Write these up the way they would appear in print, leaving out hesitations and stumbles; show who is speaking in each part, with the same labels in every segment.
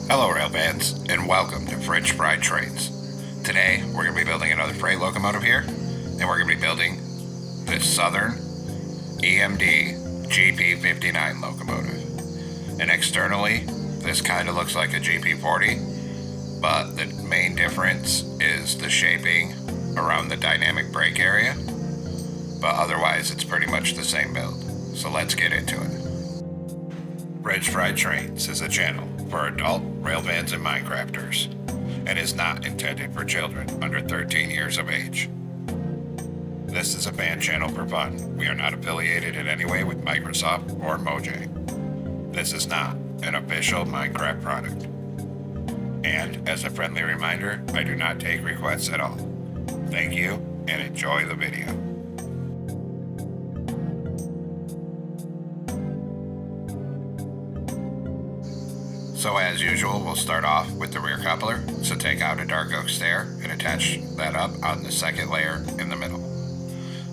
Speaker 1: Hello rail fans, and welcome to French Fried Trains. Today we're going to be building another freight locomotive here, and we're going to be building the Southern EMD GP59 locomotive. And externally, this kind of looks like a GP40, but the main difference is the shaping around the dynamic brake area, but otherwise it's pretty much the same build. So let's get into it. French Fried Trains is a channel for adult rail fans and Minecrafters, and is not intended for children under 13 years of age. This is a fan channel for fun. We are not affiliated in any way with Microsoft or Mojang. This is not an official Minecraft product. And as a friendly reminder, I do not take requests at all. Thank you, and enjoy the video. So as usual, we'll start off with the rear coupler. So take out a dark oak stair and attach that up on the second layer in the middle.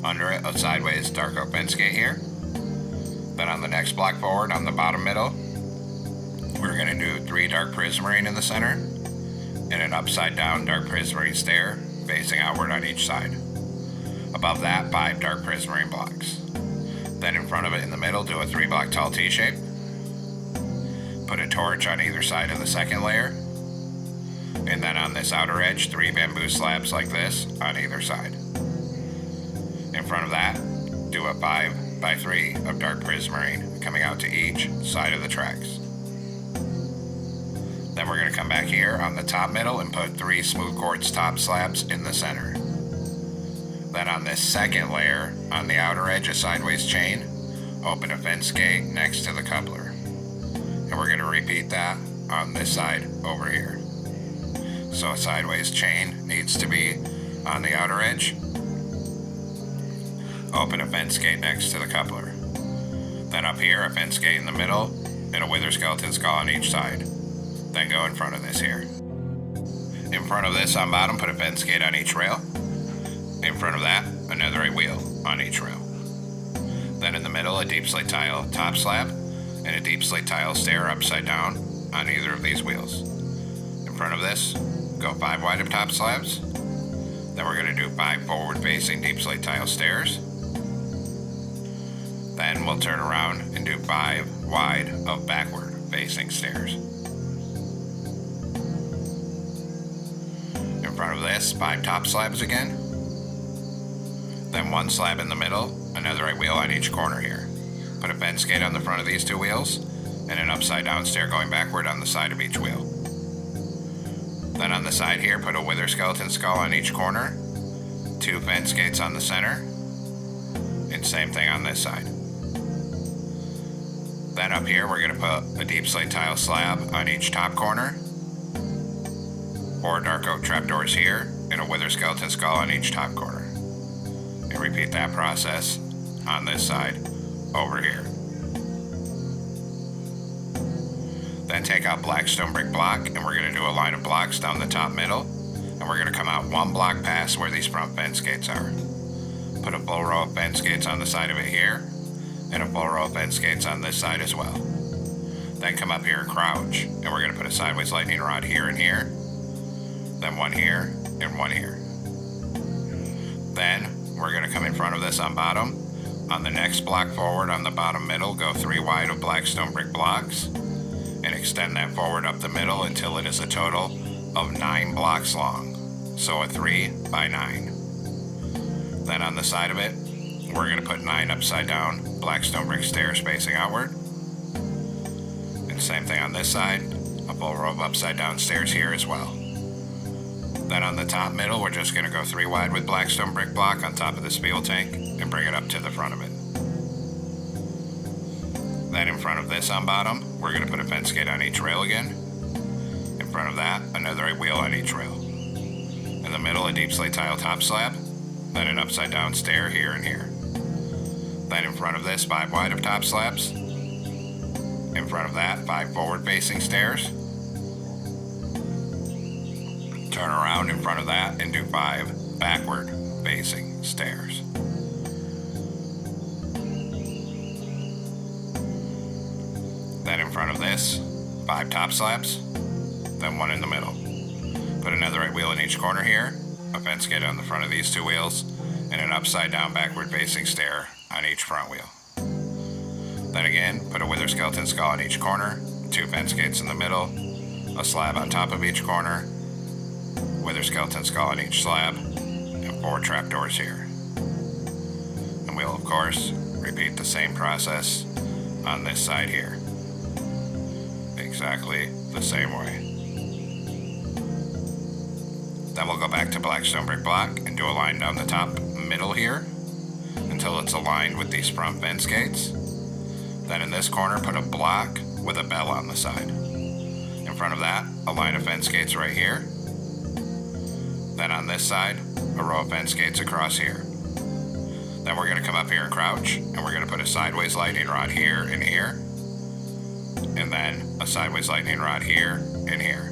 Speaker 1: Under it, a sideways dark oak fence gate here. Then on the next block forward, on the bottom middle, we're going to do 3 dark prismarine in the center and an upside down dark prismarine stair facing outward on each side. Above that, 5 dark prismarine blocks. Then in front of it in the middle, do a 3 block tall T-shape. Put a torch on either side of the second layer, and then on this outer edge, 3 bamboo slabs like this on either side. In front of that, do a 5x3 of dark prismarine coming out to each side of the tracks. Then we're going to come back here on the top middle and put 3 smooth quartz top slabs in the center. Then on this second layer, on the outer edge, a sideways chain, open a fence gate next to the coupler. And we're going to repeat that on this side over here. So a sideways chain needs to be on the outer edge. Open a fence gate next to the coupler. Then up here, a fence gate in the middle and a wither skeleton skull on each side. Then go in front of this here. In front of this on bottom, put a fence gate on each rail. In front of that, another wheel on each rail. Then in the middle, a deep slate tile top slab and a deep slate tile stair upside down on either of these wheels. In front of this, go 5 wide of top slabs. Then we're going to do 5 forward facing deep slate tile stairs. Then we'll turn around and do 5 wide of backward facing stairs. In front of this, 5 top slabs again. Then 1 slab in the middle, another right wheel on each corner here. Put a fence gate on the front of these 2 wheels, and an upside down stair going backward on the side of each wheel. Then on the side here, put a wither skeleton skull on each corner, 2 fence gates on the center, and same thing on this side. Then up here, we're going to put a deep slate tile slab on each top corner, 4 dark oak trapdoors here, and a wither skeleton skull on each top corner. And repeat that process on this side over here. Then take out black stone brick block, and we're going to do a line of blocks down the top middle, and we're going to come out 1 block past where these front fence gates are. Put a full row of fence gates on the side of it here, and a full row of fence gates on this side as well. Then come up here and crouch, and we're going to put a sideways lightning rod here and here, then 1 here and 1 here. Then we're going to come in front of this on bottom. On the next block forward on the bottom middle, go 3 wide of black stone brick blocks and extend that forward up the middle until it is a total of 9 blocks long. So a 3 by 9. Then on the side of it, we're going to put 9 upside down black stone brick stairs facing outward. And same thing on this side, a full row of upside down stairs here as well. Then on the top middle, we're just going to go 3 wide with black stone brick block on top of this fuel tank and bring it up to the front of it. Then in front of this on bottom, we're going to put a fence gate on each rail again. In front of that, another wheel on each rail. In the middle, a deep slate tile top slab, then an upside down stair here and here. Then in front of this, 5 wide of top slabs. In front of that, 5 forward facing stairs. Turn around in front of that and do 5 backward facing stairs. Then in front of this, 5 top slabs. then one in the middle. Put another right wheel in each corner here, a fence gate on the front of these two wheels, and an upside down backward facing stair on each front wheel. Then again, put a wither skeleton skull on each corner, two fence gates in the middle, a slab on top of each corner, wither skeleton skull on each slab, and 4 trapdoors here. And we'll of course repeat the same process on this side here. Exactly the same way. Then we'll go back to black stone brick block and do a line down the top middle here until it's aligned with these front fence gates. Then in this corner, put a block with a bell on the side. In front of that, a line of fence gates right here. Then on this side, a row of fence gates across here. Then we're going to come up here and crouch, and we're going to put a sideways lightning rod here and here. And then a sideways lightning rod here and here.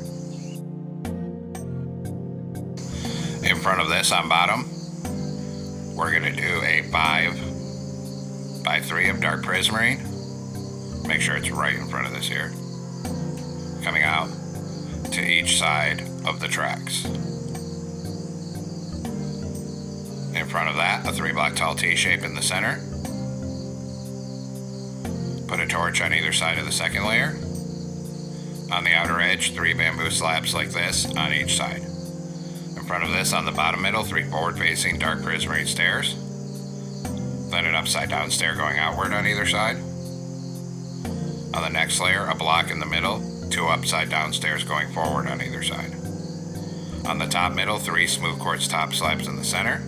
Speaker 1: In front of this on bottom, we're going to do a 5x3 of dark prismarine. Make sure it's right in front of this here. Coming out to each side of the tracks. In front of that, a 3-block tall T-shape in the center. Put a torch on either side of the second layer. On the outer edge, 3 bamboo slabs like this on each side. In front of this, on the bottom middle, 3 forward-facing dark prismarine stairs. Then an upside-down stair going outward on either side. On the next layer, a block in the middle, 2 upside-down stairs going forward on either side. On the top middle, 3 smooth quartz top slabs in the center.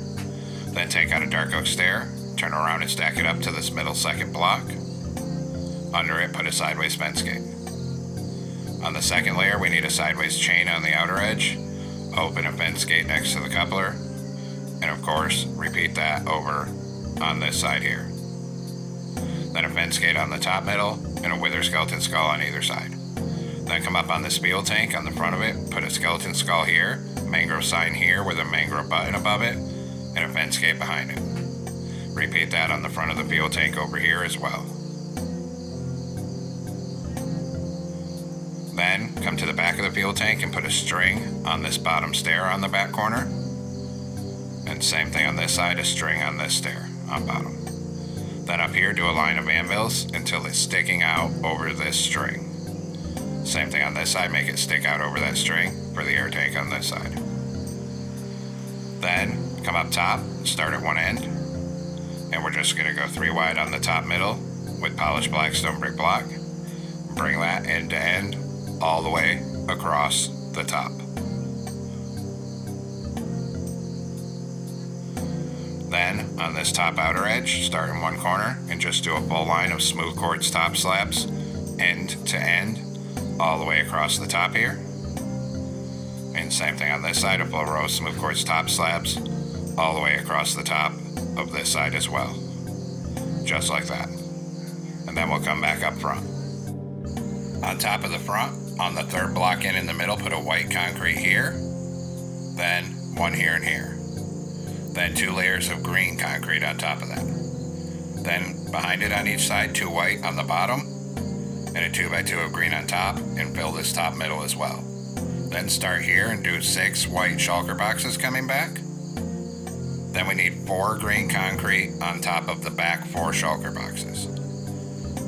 Speaker 1: Then take out a dark oak stair, turn around and stack it up to this middle second block. Under it, put a sideways fence gate. On the second layer, we need a sideways chain on the outer edge, open a fence gate next to the coupler, and of course, repeat that over on this side here. Then a fence gate on the top middle, and a wither skeleton skull on either side. Then come up on this fuel tank on the front of it, put a skeleton skull here, mangrove sign here with a mangrove button above it, and a fence gate behind it. Repeat that on the front of the fuel tank over here as well. Then come to the back of the fuel tank and put a string on this bottom stair on the back corner. And same thing on this side, a string on this stair on bottom. Then up here, do a line of anvils until it's sticking out over this string. Same thing on this side, make it stick out over that string for the air tank on this side. Then come up top, start at one end, and we're just going to go 3 wide on the top middle with polished black stone brick block. Bring that end to end all the way across the top. Then on this top outer edge, start in one corner and just do a full line of smooth quartz top slabs end to end all the way across the top here. And same thing on this side, a full row of smooth quartz top slabs all the way across the top of this side as well. Just like that. And then we'll come back up front. On top of the front, on the third block in the middle, put a white concrete here, then one here and here. Then 2 layers of green concrete on top of that. Then behind it on each side, 2 white on the bottom, and a 2x2 of green on top, and fill this top middle as well. Then start here and do 6 white shulker boxes coming back. Then we need 4 green concrete on top of the back 4 shulker boxes.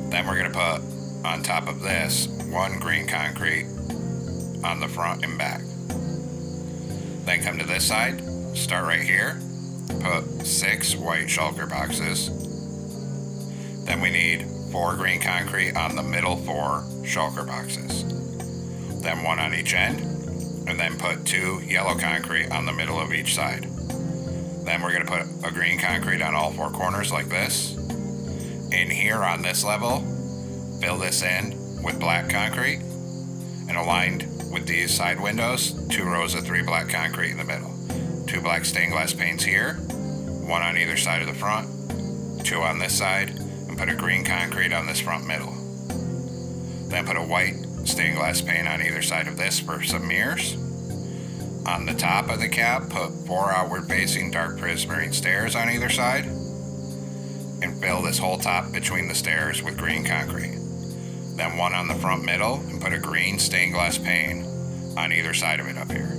Speaker 1: Then we're going to put on top of this 1 green concrete on the front and back. Then come to this side, start right here, put 6 white shulker boxes. Then we need 4 green concrete on the middle 4 shulker boxes. Then 1 on each end, and then put 2 yellow concrete on the middle of each side. Then we're going to put a green concrete on all 4 corners like this. In here on this level, fill this in with black concrete, and aligned with these side windows, 2 rows of 3 black concrete in the middle. 2 black stained glass panes here, 1 on either side of the front, 2 on this side, and put a green concrete on this front middle. Then put a white stained glass pane on either side of this for some mirrors. On the top of the cab, put 4 outward facing dark prismarine stairs on either side, and fill this whole top between the stairs with green concrete. Then 1 on the front middle, and put a green stained glass pane on either side of it up here.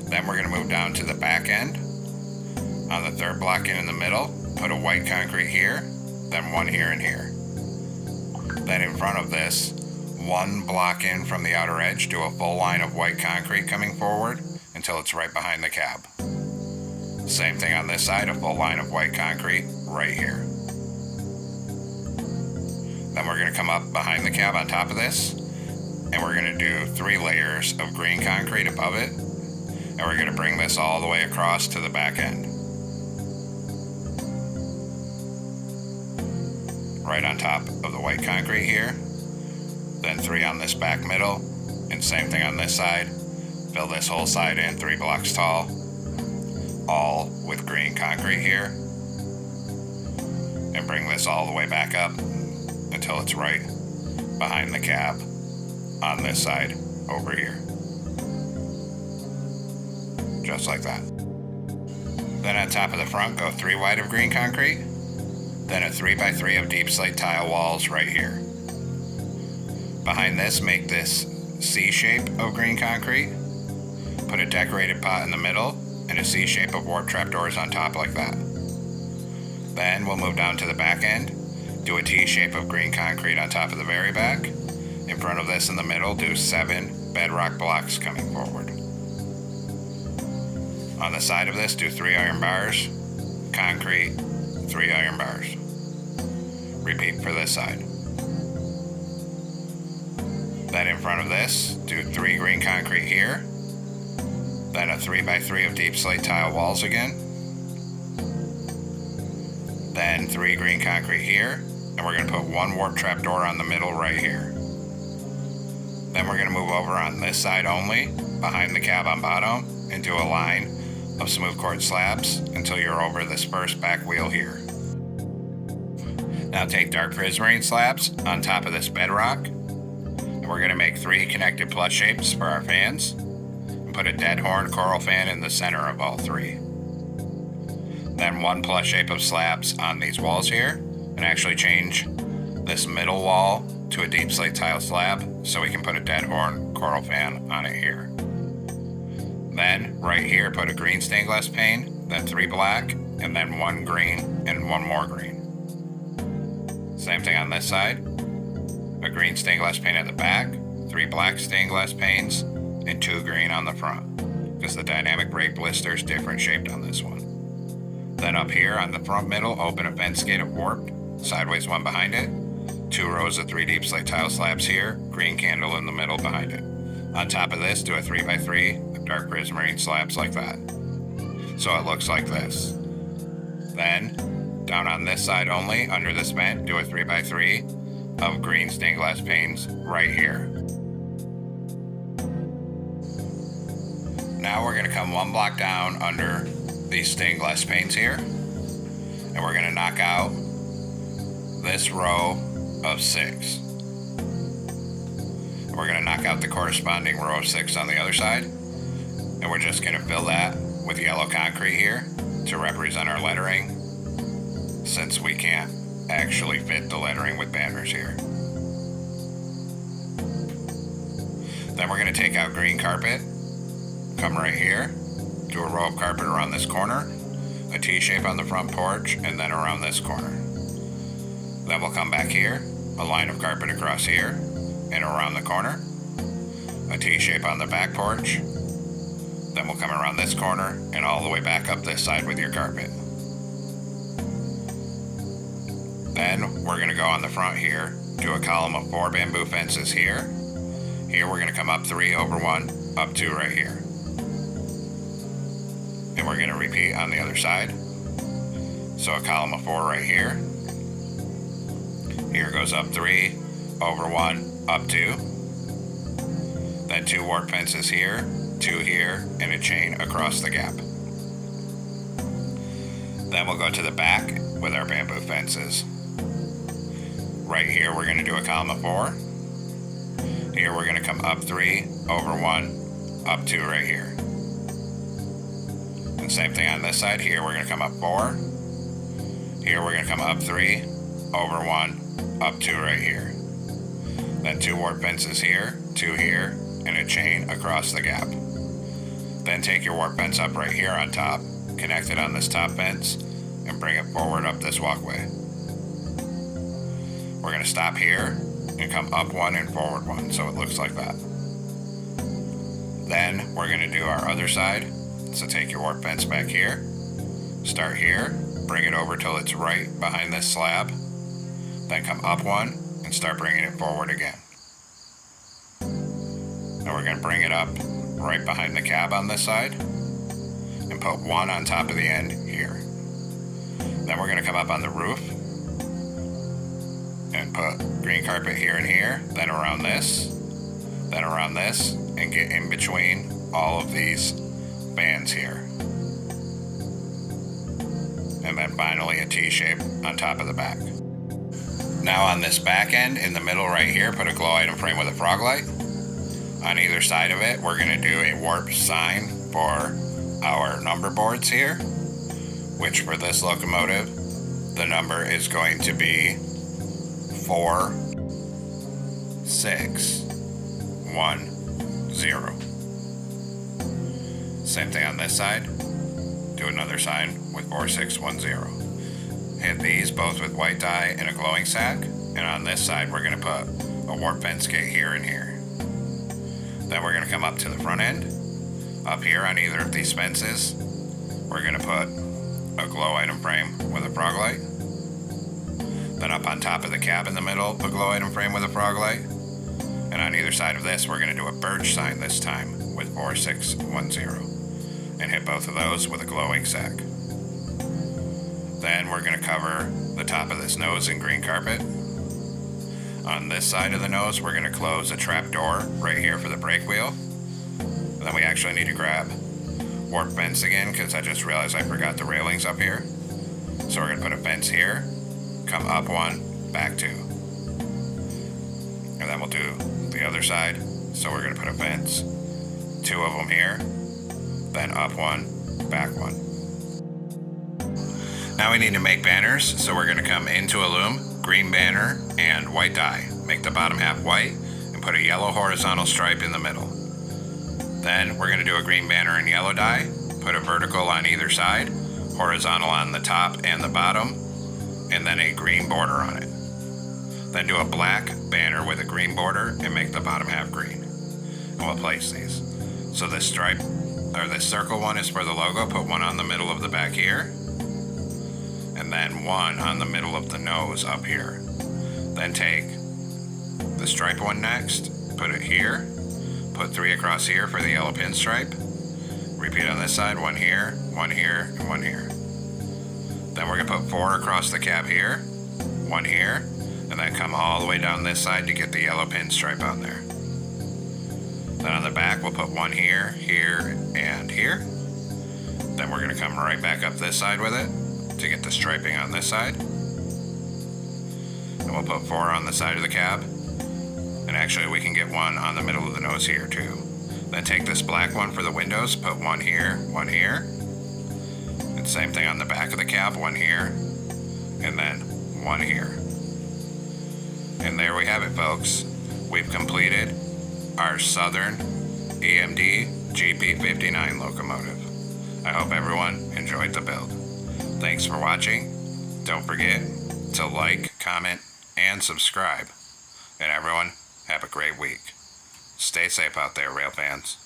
Speaker 1: Then we're going to move down to the back end. On the third block in the middle, put a white concrete here, then one here and here. Then in front of this, one block in from the outer edge, do a full line of white concrete coming forward until it's right behind the cab. Same thing on this side, a full line of white concrete right here. Then we're going to come up behind the cab on top of this, and we're going to do 3 layers of green concrete above it, and we're going to bring this all the way across to the back end. Right on top of the white concrete here, then 3 on this back middle, and same thing on this side. Fill this whole side in 3 blocks tall, all with green concrete here, and bring this all the way back up until it's right behind the cab on this side over here. Just like that. Then on top of the front, go 3 wide of green concrete, then a 3x3 of deep slate tile walls right here. Behind this, make this C shape of green concrete, put a decorated pot in the middle, and a C shape of warp trapdoors on top like that. Then we'll move down to the back end, do a T shape of green concrete on top of the very back. In front of this in the middle, do 7 bedrock blocks coming forward. On the side of this, do 3 iron bars, concrete, 3 iron bars. Repeat for this side. Then in front of this, do 3 green concrete here, then a 3x3 of deep slate tile walls again, then 3 green concrete here, and we're going to put 1 warp trap door on the middle right here. Then we're going to move over on this side only, behind the cab on bottom, and do a line of smooth cord slabs until you're over this first back wheel here. Now take dark prismarine slabs on top of this bedrock, and we're going to make 3 connected plus shapes for our fans, and put a dead horn coral fan in the center of all 3. Then 1 plus shape of slabs on these walls here, and actually change this middle wall to a deep slate tile slab so we can put a dead horn coral fan on it here. Then right here, put a green stained glass pane, then 3 black, and then 1 green and 1 more green. Same thing on this side, a green stained glass pane at the back, 3 black stained glass panes, and 2 green on the front, because the dynamic brake blister is different shaped on this one. Then up here on the front middle, open a fence gate of warped, sideways one behind it, 2 rows of 3 deep slate tile slabs here, green candle in the middle behind it. On top of this, do a 3x3 of dark prismarine slabs like that. So it looks like this. Then, down on this side only, under this vent, do a 3x3 of green stained glass panes right here. Now we're going to come 1 block down under these stained glass panes here, and we're going to knock out this row of 6. We're going to knock out the corresponding row of 6 on the other side, and we're just going to fill that with yellow concrete here to represent our lettering, since we can't actually fit the lettering with banners here. Then we're going to take out green carpet, come right here, do a row of carpet around this corner, a T shape on the front porch, and then around this corner. Then we'll come back here, a line of carpet across here, and around the corner, a T shape on the back porch. Then we'll come around this corner and all the way back up this side with your carpet. Then we're going to go on the front here, do a column of 4 bamboo fences here. Here we're going to come up 3 over 1, up 2 right here. And we're going to repeat on the other side. So a column of 4 right here. Here goes up 3, over 1, up 2. Then 2 warp fences here, 2 here, and a chain across the gap. Then we'll go to the back with our bamboo fences. Right here we're going to do a column of 4. Here we're going to come up 3, over 1, up 2 right here. And same thing on this side. Here we're going to come up 4. Here we're going to come up 3, over 1, up 2 right here. Then 2 warp fences here, 2 here, and a chain across the gap. Then take your warp fence up right here on top, connect it on this top fence, and bring it forward up this walkway. We're going to stop here and come up one and forward one, so it looks like that. Then we're going to do our other side. So take your warp fence back here, start here, bring it over till it's right behind this slab, then come up one and start bringing it forward again. Now we're going to bring it up right behind the cab on this side and put one on top of the end here. Then we're going to come up on the roof and put green carpet here and here, then around this, and get in between all of these bands here. And then finally a T-shape on top of the back. Now on this back end, in the middle right here, put a glow item frame with a frog light. On either side of it, we're going to do a warp sign for our number boards here, which for this locomotive, the number is going to be 4610. Same thing on this side. Do another sign with 4610. Hit these both with white dye and a glowing sack, and on this side we're going to put a warp fence gate here and here. Then we're going to come up to the front end. Up here on either of these fences, we're going to put a glow item frame with a frog light. Then up on top of the cab in the middle, a glow item frame with a frog light. And on either side of this, we're going to do a birch sign this time with 4610. And hit both of those with a glowing sack. Then we're going to cover the top of this nose in green carpet. On this side of the nose, we're going to close a trap door right here for the brake wheel. And then we actually need to grab warp fence again because I just realized I forgot the railings up here. So we're going to put a fence here, come up one, back two. And then we'll do the other side. So we're going to put a fence, two of them here, then up one, back one. Now we need to make banners, so we're going to come into a loom, green banner, and white dye. Make the bottom half white and put a yellow horizontal stripe in the middle. Then we're going to do a green banner in yellow dye, put a vertical on either side, horizontal on the top and the bottom, and then a green border on it. Then do a black banner with a green border and make the bottom half green. And we'll place these. So this stripe, or this circle one is for the logo, put one on the middle of the back here, and then one on the middle of the nose up here. Then take the stripe one next, put it here, put three across here for the yellow pinstripe. Repeat on this side, one here, and one here. Then we're gonna put four across the cab here, one here, and then come all the way down this side to get the yellow pinstripe on there. Then on the back, we'll put one here, here, and here. Then we're gonna come right back up this side with it to get the striping on this side. And we'll put four on the side of the cab. And actually we can get one on the middle of the nose here too. Then take this black one for the windows, put one here, and same thing on the back of the cab, one here, and then one here. And there we have it, folks. We've completed our Southern EMD GP59 locomotive. I hope everyone enjoyed the build. Thanks for watching. Don't forget to like, comment, and subscribe. And everyone, have a great week. Stay safe out there, rail fans.